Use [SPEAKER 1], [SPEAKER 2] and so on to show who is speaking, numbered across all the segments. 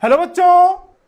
[SPEAKER 1] Hello बच्चों,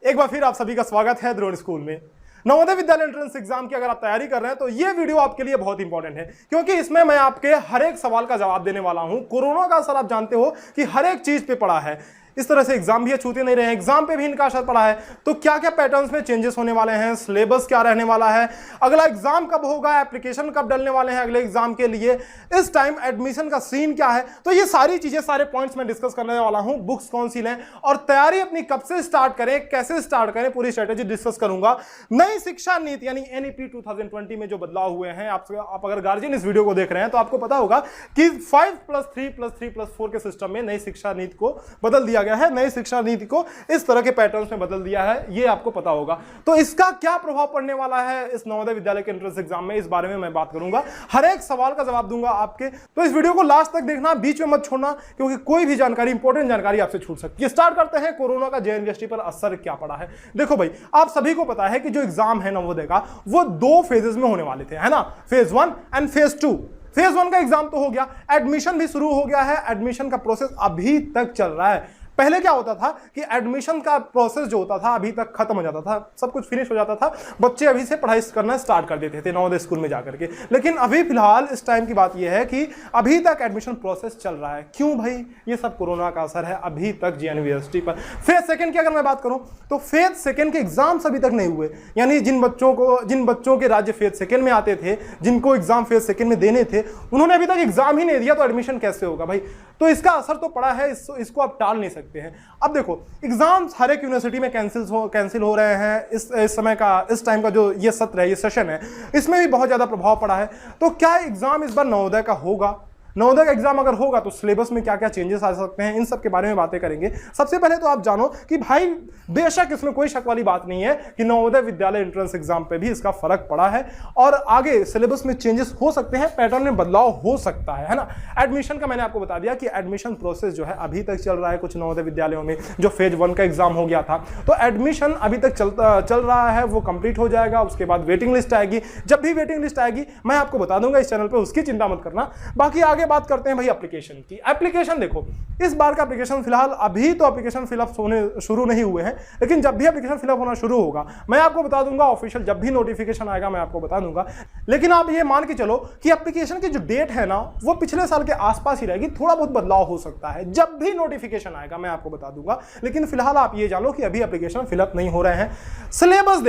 [SPEAKER 1] एक बार फिर आप सभी का स्वागत है द्रोण स्कूल में। नवोदय विद्यालय एंट्रेंस एग्जाम की अगर आप तैयारी कर रहे हैं तो ये वीडियो आपके लिए बहुत इंपॉर्टेंट है, क्योंकि इसमें मैं आपके हर एक सवाल का जवाब देने वाला हूं। कोरोना का असर आप जानते हो कि हर एक चीज पे पड़ा है। इस तरह से एग्जाम भी छूते नहीं रहे हैं, एग्जाम पे भी इनका असर पड़ा है। तो क्या क्या पैटर्न्स में चेंजेस होने वाले हैं, सिलेबस क्या रहने वाला है, अगला एग्जाम कब होगा, एप्लीकेशन कब डलने वाले हैं अगले एग्जाम के लिए, इस टाइम एडमिशन का सीन क्या है, तो ये सारी चीजें, सारे पॉइंट्स मैं डिस्कस करने वाला हूं। बुक्स कौन सी लें और तैयारी अपनी कब से स्टार्ट करें, कैसे स्टार्ट करें, पूरी स्ट्रेटेजी डिस्कस करूंगा। नई शिक्षा नीति यानी एनईपी 2020 में जो बदलाव हुए हैं, आप अगर गार्जियन इस वीडियो को देख रहे हैं तो आपको पता होगा कि 5+3+3+4 के सिस्टम में नई शिक्षा नीति को बदल दिया गया है। नई शिक्षा नीति को इस तरह के पैटर्न्स में बदल दिया है, ये आपको पता होगा। तो इसका क्या प्रभाव पड़ने वाला है इस नवोदय विद्यालय के एंट्रेंस एग्जाम में, इस बारे में मैं बात करूंगा। हर एक सवाल का जवाब दूंगा आपके, तो इस वीडियो को लास्ट तक देखना, बीच में मत छोड़ना, क्योंकि कोई भी जानकारी, इंपॉर्टेंट जानकारी आपसे छूट सकती है। स्टार्ट करते हैं, कोरोना का जेएनवीएसटी पर असर क्या पड़ा है। देखो भाई, आप सभी को पता है कि जो एग्जाम है नवोदय का, वो 2 फेजेस में होने वाले थे, है ना, फेज 1 एंड फेज 2। फेज 1 का एग्जाम तो हो गया, एडमिशन भी शुरू हो गया है। एडमिशन का प्रोसेस अभी तक चल रहा है। पहले क्या होता था कि एडमिशन का प्रोसेस जो होता था अभी तक खत्म हो जाता था, सब कुछ फिनिश हो जाता था, बच्चे अभी से पढ़ाई करना स्टार्ट कर देते थे नवोदय स्कूल में जाकर के। लेकिन अभी फिलहाल इस टाइम की बात यह है कि अभी तक एडमिशन प्रोसेस चल रहा है। क्यों भाई? ये सब कोरोना का असर है अभी तक जेएनवीएसटी पर। फेज सेकंड की अगर मैं बात करूं तो फेज सेकंड के एग्जाम्स अभी तक नहीं हुए, यानी जिन बच्चों के राज्य फेज सेकंड में आते थे, जिनको एग्जाम फेज सेकंड में देने थे, उन्होंने अभी तक एग्जाम ही नहीं दिया, तो एडमिशन कैसे होगा भाई? तो इसका असर तो पड़ा है, इसको आप टाल नहीं सकते हैं। अब देखो, एग्जाम्स हर एक यूनिवर्सिटी में कैंसिल हो रहे हैं। इस टाइम का जो ये सत्र है, ये सेशन है, इसमें भी बहुत ज्यादा प्रभाव पड़ा है। तो क्या एग्जाम इस बार नवोदय का होगा? नवोदय का एग्जाम अगर होगा तो सिलेबस में क्या क्या चेंजेस आ सकते हैं, इन सब के बारे में बातें करेंगे। सबसे पहले तो आप जानो कि भाई बेशक इसमें कोई शक वाली बात नहीं है कि नवोदय विद्यालय एंट्रेंस एग्जाम पे भी इसका फर्क पड़ा है और आगे सिलेबस में चेंजेस हो सकते हैं, पैटर्न में बदलाव हो सकता है ना। एडमिशन का मैंने आपको बता दिया कि एडमिशन प्रोसेस जो है अभी तक चल रहा है कुछ नवोदय विद्यालयों में। जो फेज 1 का एग्जाम हो गया था, तो एडमिशन अभी तक चल रहा है, वो कंप्लीट हो जाएगा। उसके बाद वेटिंग लिस्ट आएगी। जब भी वेटिंग लिस्ट आएगी मैं आपको बता दूंगा इस चैनल पर, उसकी चिंता मत करना। बाकी आगे बात करते हैं भाई एप्लीकेशन की। एप्लीकेशन देखो, इस बार का एप्लीकेशन फिलहाल अभी तो एप्लीकेशन फिलअप होने शुरू नहीं हुए हैं, लेकिन जब भी एप्लीकेशन फिलअप होना शुरू होगा मैं आपको बता दूंगा। ऑफिशियल जब भी नोटिफिकेशन आएगा मैं आपको बता दूंगा। लेकिन आप ये मान के चलो कि एप्लीकेशन की जो डेट है ना, वो पिछले साल के आसपास ही रहेगी, थोड़ा बहुत बदलाव हो सकता है। जब भी नोटिफिकेशन आएगा मैं आपको बता दूंगा, लेकिन फिलहाल आप ये जानो कि अभी एप्लीकेशन फिलअप नहीं हो रहे हैं। सिलेबस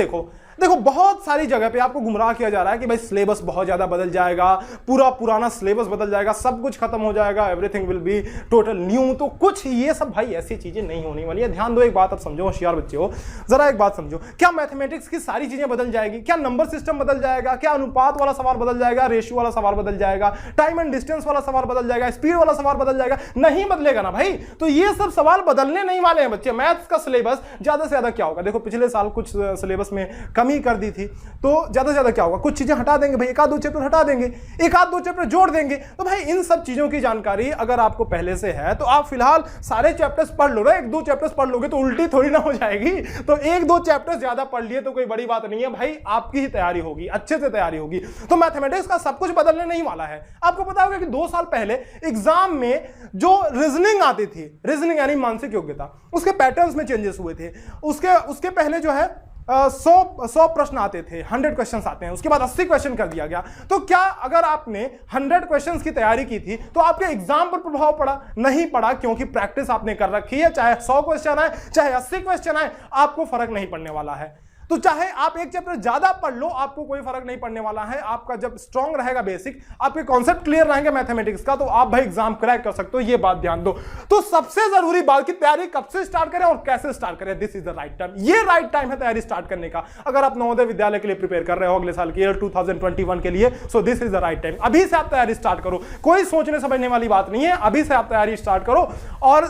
[SPEAKER 1] देखो, बहुत सारी जगह पे आपको गुमराह किया जा रहा है कि भाई सिलेबस बहुत ज्यादा बदल जाएगा, पूरा पुराना सिलेबस बदल जाएगा, सब कुछ खत्म हो जाएगा, everything will be total new. तो कुछ ये सब भाई ऐसी चीजें नहीं होने वाली है। ध्यान दो, एक बात आप समझो, होशियार बच्चे हो, जरा एक बात समझो। क्या मैथमेटिक्स की सारी चीजें बदल जाएगी? क्या नंबर सिस्टम बदल जाएगा? क्या अनुपात वाला सवाल बदल जाएगा? रेशियो वाला सवाल बदल जाएगा? टाइम एंड डिस्टेंस वाला सवाल बदल जाएगा? स्पीड वाला सवाल बदल जाएगा? नहीं बदलेगा ना भाई। तो ये सब सवाल बदलने नहीं वाले हैं बच्चे। मैथ्स का सिलेबस ज्यादा से ज्यादा क्या होगा? देखो, पिछले साल कुछ सिलेबस में कमी कर दी थी, तो ज्यादा से ज्यादा क्या होगा? कुछ चीजें हटा देंगे भाई, एक आध दो चैप्टर हटा देंगे, एक आध दो चैप्टर जोड़ देंगे। तो भाई इन सब चीजों की जानकारी अगर आपको पहले से है तो आप फिलहाल सारे चैप्टर्स पढ़ लो ना। 1-2 चैप्टर्स पढ़ लोगे तो उल्टी थोड़ी ना हो जाएगी। तो 1-2 चैप्टर्स ज्यादा पढ़ लिए तो कोई बड़ी बात नहीं है भाई, आपकी ही तैयारी होगी, अच्छे से तैयारी होगी। तो मैथमेटिक्स का सब कुछ बदलने नहीं वाला है। आपको पता होगा कि 2 साल पहले एग्जाम में जो रीजनिंग आती थी, रीजनिंग यानी मानसिक योग्यता, उसके पैटर्न्स में चेंजेस हुए थे। उसके पहले जो है 100 प्रश्न आते थे, 100 क्वेश्चंस आते हैं, उसके बाद 80 क्वेश्चन कर दिया गया। तो क्या अगर आपने 100 क्वेश्चंस की तैयारी की थी तो आपके एग्जाम पर प्रभाव पड़ा? नहीं पड़ा, क्योंकि प्रैक्टिस आपने कर रखी है। चाहे 100 क्वेश्चन आए, चाहे 80 क्वेश्चन आए, आपको फर्क नहीं पड़ने वाला है। तो चाहे आप एक चैप्टर ज्यादा पढ़ लो, आपको कोई फर्क नहीं पड़ने वाला है। आपका जब स्ट्रांग रहेगा बेसिक, आपके कॉन्सेप्ट क्लियर रहेंगे मैथमेटिक्स का, तो आप भाई एग्जाम क्रैक कर सकते हो। ये बात ध्यान दो। तो सबसे जरूरी बात की तैयारी कब से स्टार्ट करें और कैसे स्टार्ट करें, this is the right time. ये राइट टाइम है तैयारी स्टार्ट करने का। अगर आप नवोदय विद्यालय के लिए प्रिपेयर कर रहे हो अगले साल के ईयर 2021 के लिए, so this is the right time. अभी से आप तैयारी स्टार्ट करो, कोई सोचने समझने वाली बात नहीं है। अभी से आप तैयारी स्टार्ट करो और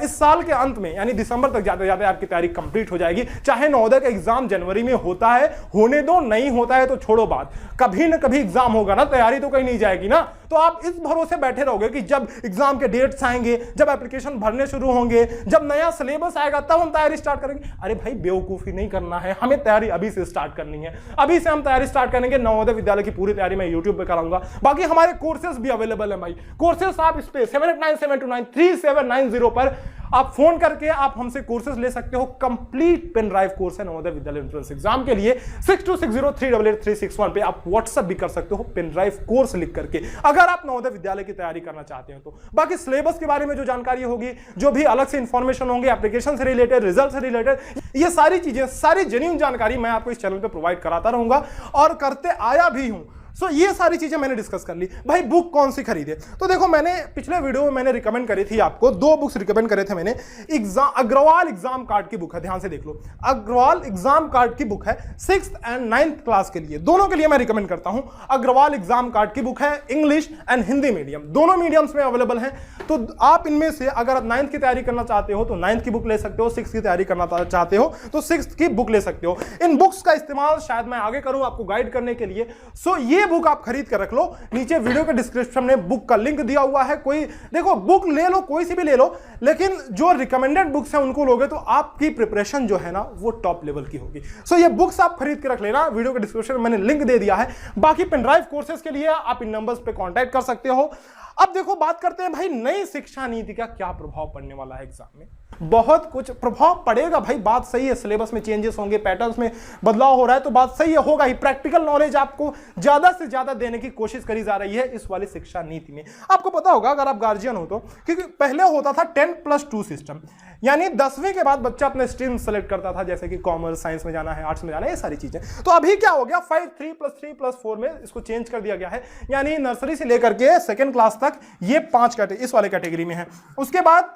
[SPEAKER 1] इस साल के अंत में यानी दिसंबर तक जाते जाते आपकी तैयारी कंप्लीट हो जाएगी। चाहे नवोदय का एग्जाम जनवरी में होता है, होने दो, नहीं होता है तो छोड़ो बात, कभी ना कभी एग्जाम होगा ना, तैयारी तो कहीं नहीं जाएगी ना। तो आप इस भरोसे बैठे रहोगे कि जब एग्जाम के डेट्स आएंगे, जब एप्लीकेशन भरने शुरू होंगे, जब नया सिलेबस आएगा तब हम तैयारी स्टार्ट करेंगे। अरे भाई बेवकूफी नहीं करना है, हमें तैयारी अभी से स्टार्ट करनी है। अभी से हम तैयारी स्टार्ट करेंगे। नवोदय विद्यालय की पूरी तैयारी मैं यूट्यूब पे कराऊंगा। बाकी हमारे कोर्सेज भी अवेलेबल है भाई। कोर्सेज आप इस पे 7897293790 पर आप फोन करके आप हमसे कोर्सेज ले सकते हो। कंप्लीट पेन ड्राइव कोर्स है नवोदय विद्यालय एंट्रेंस एग्जाम के लिए। 6260388361 पे आप व्हाट्सएप भी कर सकते हो पेन ड्राइव कोर्स लिख करके, अगर आप नवोदय विद्यालय की तैयारी करना चाहते हैं तो। बाकी सिलेबस के बारे में जो जानकारी होगी, जो भी अलग से इंफॉर्मेशन होंगे एप्लीकेशन से रिलेटेड, रिजल्ट से रिलेटेड, ये सारी चीजें, सारी जेन्युइन जानकारी मैं आपको इस चैनल पे प्रोवाइड कराता रहूंगा और करते आया भी हूं। ये सारी चीजें मैंने डिस्कस कर ली। भाई बुक कौन सी खरीदे, तो देखो मैंने पिछले वीडियो में मैंने रिकमेंड करी थी आपको, 2 बुक्स रिकमेंड करे थे मैंने। अग्रवाल एग्जाम कार्ड की बुक है, ध्यान से देख लो, अग्रवाल एग्जाम कार्ड की बुक है 6th एंड 9th क्लास के लिए, दोनों के लिए मैं रिकमेंड करता हूं। अग्रवाल एग्जाम कार्ड की बुक है, इंग्लिश एंड हिंदी मीडियम, दोनों मीडियम्स में अवेलेबल है। तो आप इनमें से अगर आप 9th की तैयारी करना चाहते हो तो 9th की बुक ले सकते हो, 6th की तैयारी करना चाहते हो तो 6th की बुक ले सकते हो। इन बुक्स का इस्तेमाल शायद मैं आगे करूं आपको गाइड करने के लिए। ये बुक आप खरीद कर रख लो, नीचे वीडियो के डिस्क्रिप्शन में बुक का लिंक दिया हुआ है। कोई देखो बुक ले लो, कोई सी भी ले लो, लेकिन जो रिकमेंडेड बुक्स हैं उनको लोगे तो आपकी प्रिपरेशन जो है ना वो टॉप लेवल की होगी। ये बुक्स आप खरीद के रख लेना, वीडियो के डिस्क्रिप्शन में मैंने लिंक दे दिया है। बाकी पेन ड्राइव कोर्सेज के लिए आप इन नंबर्स पे कांटेक्ट कर सकते हो। अब देखो बात करते हैं भाई नई शिक्षा नीति का क्या प्रभाव पड़ने वाला है एग्जाम में। बहुत कुछ प्रभाव पड़ेगा भाई, बात सही है, सिलेबस में चेंजेस होंगे, पैटर्न्स में बदलाव हो रहा है, तो बात सही है, होगा ही। प्रैक्टिकल नॉलेज आपको ज्यादा से ज्यादा देने की कोशिश करी जा रही है इस वाली शिक्षा नीति में। आपको पता होगा अगर आप गार्जियन हो तो, क्योंकि पहले होता था 10+2 सिस्टम, यानी 10वीं के बाद बच्चा अपने स्ट्रीम सेलेक्ट करता था, जैसे कि कॉमर्स, साइंस में जाना है, आर्ट्स में जाना है, ये सारी चीजें। तो अभी क्या हो गया, 5 3+3+4 में इसको चेंज कर दिया गया है, यानी नर्सरी से लेकर के 2nd क्लास तक ये 5 इस वाले कैटेगरी में है। उसके बाद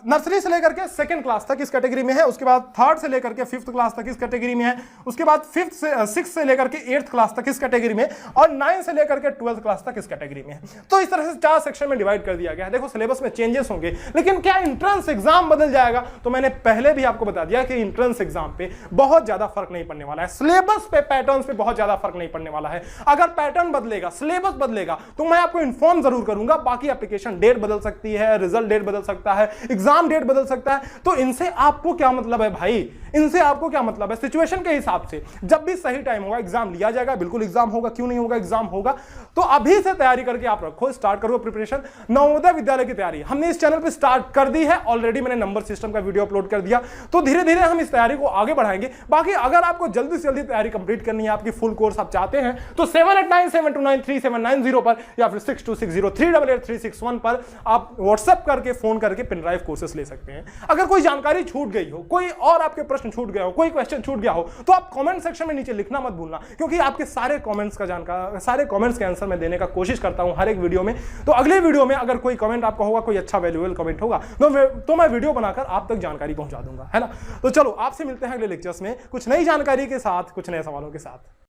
[SPEAKER 1] नर्सरी से लेकर के 2nd क्लास तक इस कैटेगरी में है, उसके बाद 3rd से लेकर के 5th क्लास तक इस कैटेगरी में है, उसके बाद 6th से लेकर के 8th क्लास तक इस कैटेगरी में, और 9th से लेकर के 12th क्लास तक इस कैटेगरी में है। तो इस तरह से 4 सेक्शन में डिवाइड कर दिया गया है। देखो सिलेबस में चेंजेस होंगे, लेकिन क्या एंट्रेंस एग्जाम बदल जाएगा? तो मैंने पहले भी आपको बता दिया कि एंट्रेंस एग्जाम पे बहुत ज्यादा फर्क नहीं पड़ने वाला है, सिलेबस पे, पैटर्न पे बहुत ज्यादा फर्क नहीं पड़ने वाला है। अगर पैटर्न बदलेगा, सिलेबस बदलेगा, तो मैं आपको इन्फॉर्म जरूर करूंगा। बाकी एप्लीकेशन डेट बदल सकती है, रिजल्ट डेट बदल सकता है, एग्जाम डेट बदल सकता है, तो इनसे आपको क्या मतलब है भाई? इनसे आपको क्या मतलब है? सिचुएशन के हिसाब से जब भी सही टाइम होगा एग्जाम लिया जाएगा, बिल्कुल एग्जाम होगा, क्यों नहीं होगा, एग्जाम होगा। तो अभी से तैयारी करके आप रखो, स्टार्ट करो प्रिपरेशन। नवोदय विद्यालय की तैयारी हमने इस चैनल पे स्टार्ट कर दी है ऑलरेडी, मैंने नंबर सिस्टम का वीडियो अपलोड कर दिया, तो धीरे धीरे हम इस तैयारी को आगे बढ़ाएंगे। बाकी अगर आपको जल्दी से जल्दी तैयारी कंप्लीट करनी है, आपकी फुल कोर्स आप चाहते हैं, तो 7897293790 पर या फिर 6260388361 पर आप व्हाट्सएप करके, फोन करके पेन ड्राइव कोर्सेस ले सकते हैं। अगर कोई जानकारी छूट गई हो, कोई और आपके प्रश्न छूट गया हो, कोई क्वेश्चन छूट गया हो, तो आप कमेंट सेक्शन में नीचे लिखना मत भूलना, क्योंकि आपके सारे कमेंट्स के आंसर मैं देने का कोशिश करता हूं हर एक वीडियो में। तो अगले वीडियो में अगर कोई कमेंट आपका होगा, कोई अच्छा वैल्यूएबल कमेंट होगा, तो मैं वीडियो बनाकर आप तक जानकारी पहुंचा दूंगा, है ना। तो चलो आपसे मिलते हैं अगले लेक्चर्स में कुछ नई जानकारी के साथ, कुछ नए सवालों के साथ।